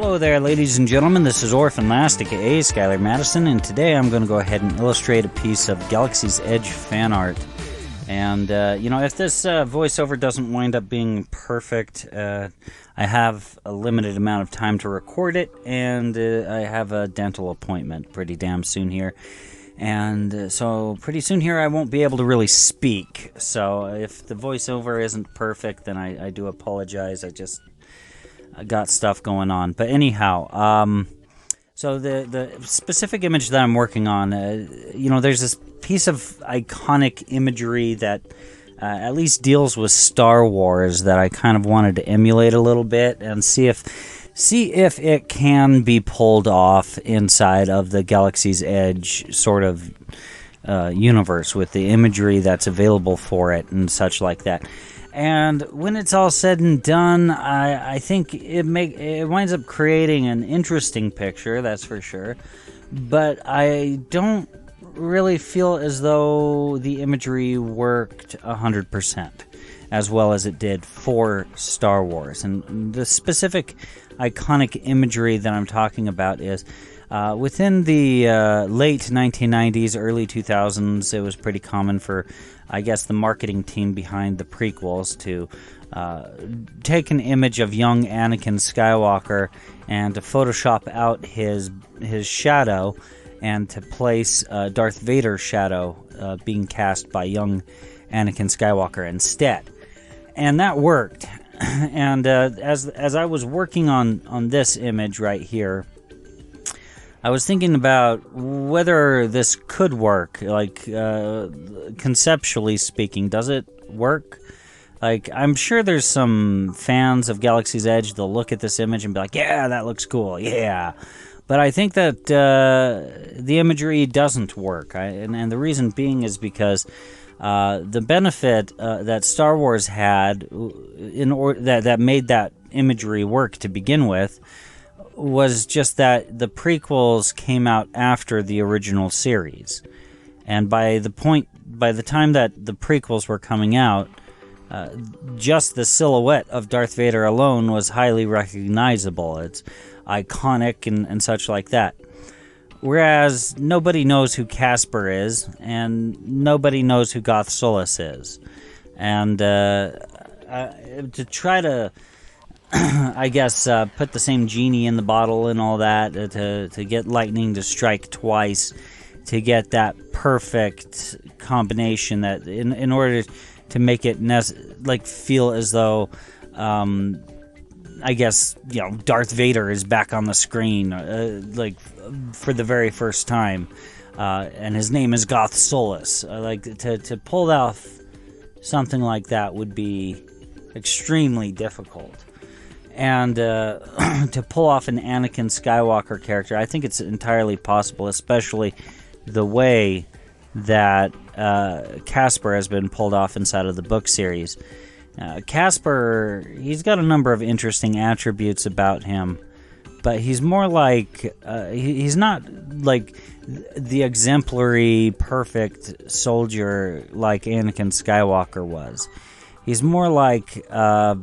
Hello there, ladies and gentlemen. This is Orphan Last, aka Skylar Madison, and today I'm going to go ahead and illustrate a piece of Galaxy's Edge fan art. And, if this voiceover doesn't wind up being perfect, I have a limited amount of time to record it, and I have a dental appointment pretty damn soon here. And so pretty soon here I won't be able to really speak. So if the voiceover isn't perfect, then I do apologize. I got stuff going on. But anyhow, so the specific image that I'm working on, there's this piece of iconic imagery that at least deals with Star Wars that I kind of wanted to emulate a little bit and see if it can be pulled off inside of the Galaxy's Edge sort of universe with the imagery that's available for it and such like that. And when it's all said and done, I think it winds up creating an interesting picture, that's for sure. But I don't really feel as though the imagery worked 100% as well as it did for Star Wars. And the specific iconic imagery that I'm talking about is within the late 1990s, early 2000s, it was pretty common for, I guess, the marketing team behind the prequels to take an image of young Anakin Skywalker and to Photoshop out his shadow and to place Darth Vader's shadow being cast by young Anakin Skywalker instead. And that worked. And as I was working on this image right here, I was thinking about whether this could work, like conceptually speaking. Does it work? Like, I'm sure there's some fans of Galaxy's Edge, they'll look at this image and be like, yeah, that looks cool, yeah. But I think that the imagery doesn't work, and the reason being is because the benefit that Star Wars had that made that imagery work to begin with was just that the prequels came out after the original series, and by the time that the prequels were coming out, just the silhouette of Darth Vader alone was highly recognizable. It's iconic and such like that. Whereas nobody knows who Casper is, and nobody knows who Goth Solus is. And to try to, I guess, put the same genie in the bottle and all that, to get lightning to strike twice, to get that perfect combination that in order to make it feel as though I guess, Darth Vader is back on the screen, for the very first time, and his name is Goth Solus. To pull off something like that would be extremely difficult. And to pull off an Anakin Skywalker character, I think it's entirely possible, especially the way that Casper has been pulled off inside of the book series. Casper, he's got a number of interesting attributes about him, but he's more like, he's not like the exemplary, perfect soldier like Anakin Skywalker was. He's more like the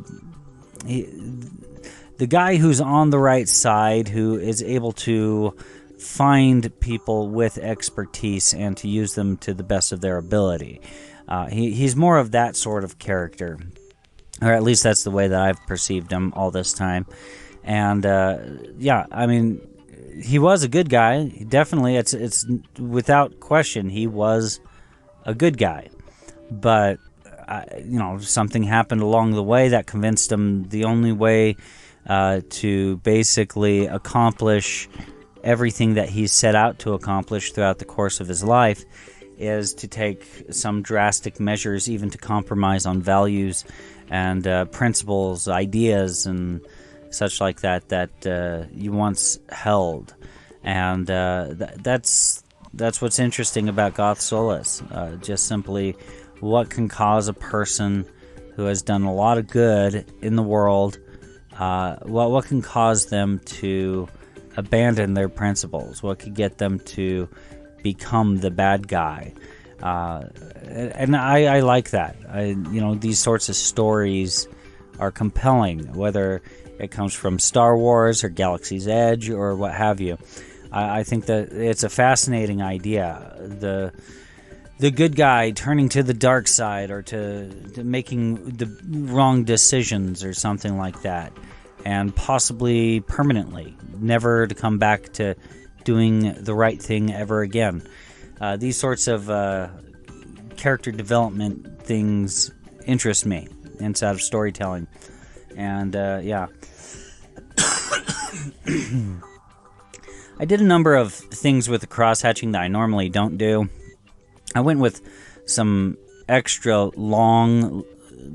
guy who's on the right side, who is able to find people with expertise and to use them to the best of their ability. He's more of that sort of character. Or at least that's the way that I've perceived him all this time. And, he was a good guy. Definitely, it's without question, he was a good guy. But, something happened along the way that convinced him the only way to basically accomplish everything that he set out to accomplish throughout the course of his life is to take some drastic measures, even to compromise on values and principles, ideas, and such like that you once held. And that's what's interesting about Goth Solus. Just simply what can cause a person who has done a lot of good in the world, what can cause them to abandon their principles, what could get them to become the bad guy. And I like that. These sorts of stories are compelling, whether it comes from Star Wars or Galaxy's Edge or what have you. I think that it's a fascinating idea. The good guy turning to the dark side, or to making the wrong decisions or something like that, and possibly permanently, never to come back to doing the right thing ever again. These sorts of character development things interest me inside of storytelling. And yeah. I did a number of things with the cross-hatching that I normally don't do. I went with some extra long,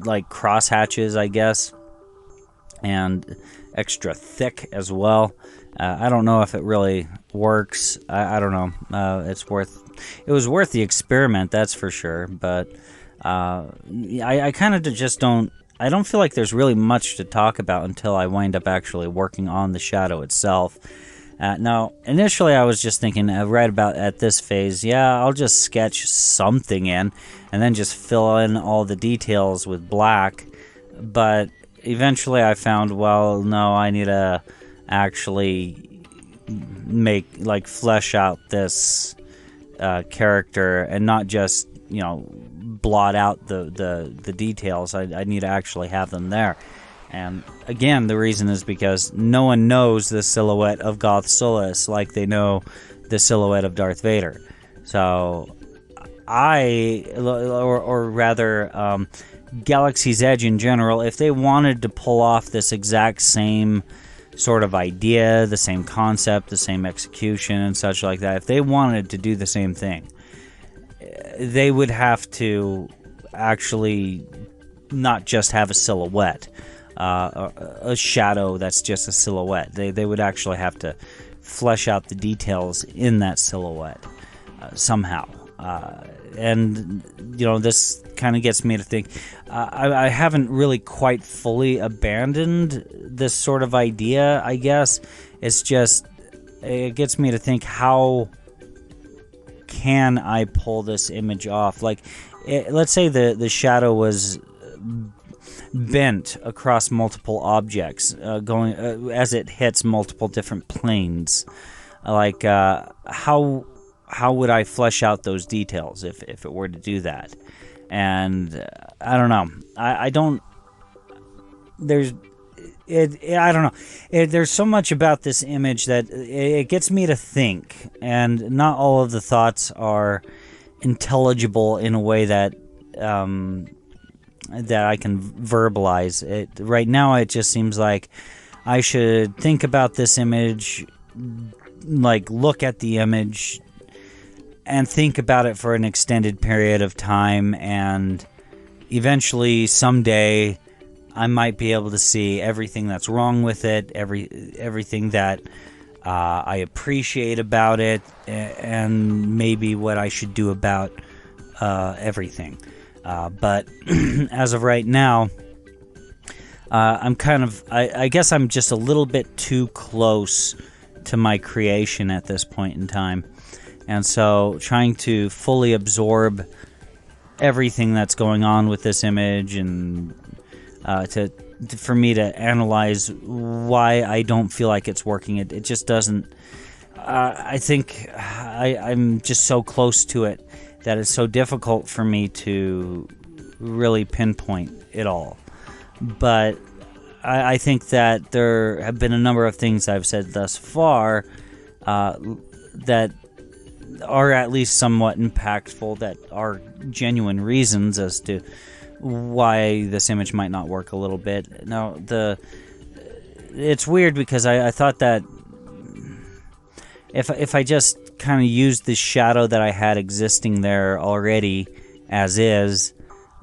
like, cross-hatches, I guess, and extra thick as well. I don't know if it really works. I don't know. It was worth the experiment, that's for sure. But I kind of just don't. I don't feel like there's really much to talk about until I wind up actually working on the shadow itself. Now, initially I was just thinking, right about at this phase, yeah, I'll just sketch something in and then just fill in all the details with black. But eventually I found, well, no, I need to actually flesh out this character and not just, blot out the details. I need to actually have them there. And again, the reason is because no one knows the silhouette of Goth Solus like they know the silhouette of Darth Vader. So or rather, Galaxy's Edge in general, if they wanted to pull off this exact same sort of idea, the same concept, the same execution and such like that, if they wanted to do the same thing, they would have to actually not just have a silhouette, a shadow that's just a silhouette. They would actually have to flesh out the details in that silhouette somehow. And this kind of gets me to think, I haven't really quite fully abandoned this sort of idea, I guess. It's just, it gets me to think, how can I pull this image off? Like, let's say the shadow was bent across multiple objects, going as it hits multiple different planes. Like, how would I flesh out those details if it were to do that? And I don't know. I don't. There's. I don't know. There's so much about this image that it gets me to think, and not all of the thoughts are intelligible in a way that that I can verbalize it. Right now, it just seems like I should think about this image, like look at the image, and think about it for an extended period of time, and eventually, someday, I might be able to see everything that's wrong with it, everything that I appreciate about it, and maybe what I should do about everything. But as of right now, I'm kind of, I guess I'm just a little bit too close to my creation at this point in time. And so trying to fully absorb everything that's going on with this image, and for me to analyze why I don't feel like it's working, it just doesn't. I think I'm just so close to it that it's so difficult for me to really pinpoint it all. But I think that there have been a number of things I've said thus far that are at least somewhat impactful, that are genuine reasons as to why this image might not work a little bit. Now, it's weird because I thought that if I just kind of used the shadow that I had existing there already as is,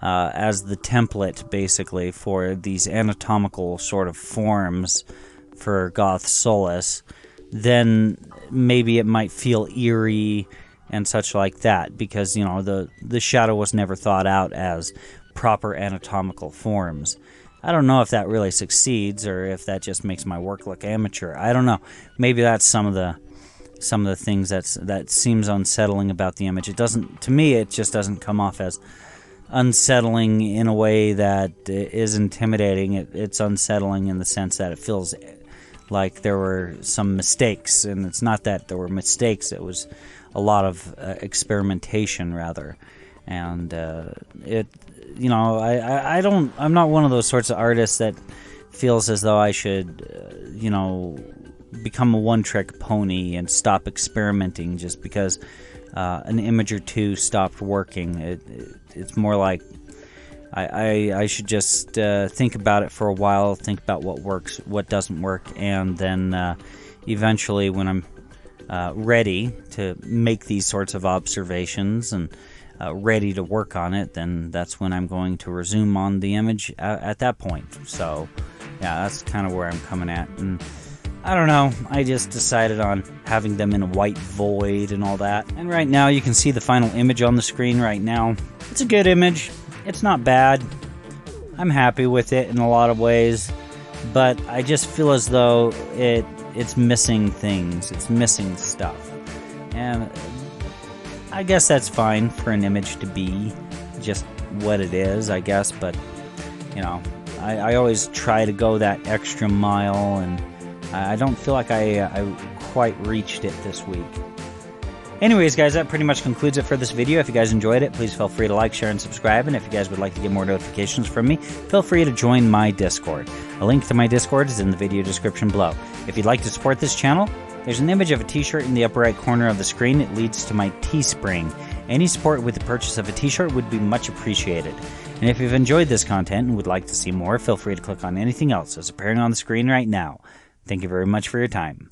as the template basically for these anatomical sort of forms for Goth Solus, then maybe it might feel eerie and such like that, because the shadow was never thought out as proper anatomical forms. I don't know if that really succeeds, or if that just makes my work look amateur. I don't know. Maybe that's some of the things that seems unsettling about the image. It doesn't, to me, it just doesn't come off as unsettling in a way that is intimidating. It's unsettling in the sense that it feels like there were some mistakes, and it's not that there were mistakes, it was a lot of experimentation rather. And I'm not one of those sorts of artists that feels as though I should become a one-trick pony and stop experimenting just because an image or two stopped working. It's more like I should just think about it for a while, think about what works, what doesn't work, and then eventually when I'm ready to make these sorts of observations and ready to work on it, then that's when I'm going to resume on the image at that point. So yeah, that's kind of where I'm coming at. And I don't know, I just decided on having them in a white void and all that. And right now you can see the final image on the screen right now. It's a good image. It's not bad. I'm happy with it in a lot of ways, but I just feel as though it's missing things. It's missing stuff. And I guess that's fine for an image to be just what it is, I guess, but I always try to go that extra mile, and I don't feel like I quite reached it this week. Anyways, guys, that pretty much concludes it for this video. If you guys enjoyed it, please feel free to like, share, and subscribe. And if you guys would like to get more notifications from me, feel free to join my Discord. A link to my Discord is in the video description below. If you'd like to support this channel, there's an image of a t-shirt in the upper right corner of the screen. It leads to my Teespring. Any support with the purchase of a t-shirt would be much appreciated. And if you've enjoyed this content and would like to see more, feel free to click on anything else that's appearing on the screen right now. Thank you very much for your time.